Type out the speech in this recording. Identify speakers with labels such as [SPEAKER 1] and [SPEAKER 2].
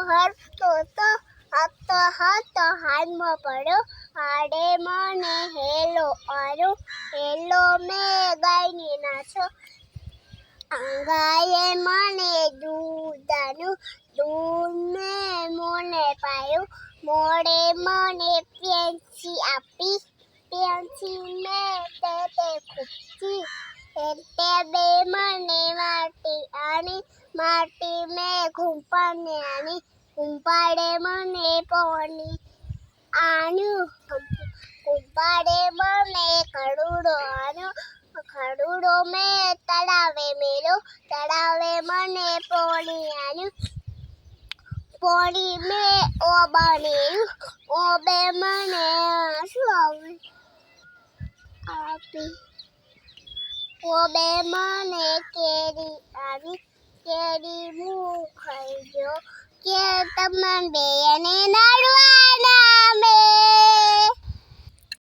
[SPEAKER 1] હર તો હાથમાં પડ્યો હાડે મને હેલો આર્યો હેલો મેં ગાયને નાખ્યો ગાયે મને દૂધ આપ્યું દૂધ મેં મોને પાયું મોડે મને પેન્સી આપી પેન્સી મેં તે ખૂબી તે બે મને માટી મેં ઘૂંપાને આની ઘૂંપાડે મને પાણી આન્યું ઘૂંપાડે મને ખડૂડો આન્યો ખડૂડો મેં તળાવે મેલ્યો તળાવે મને પાણી આન્યું પાણી મેં ઓબાને ઓબે મને શું આપી ઓબે મને કેરી આવી કેરી હું ખાઈ ગયો કે તમને બેને ના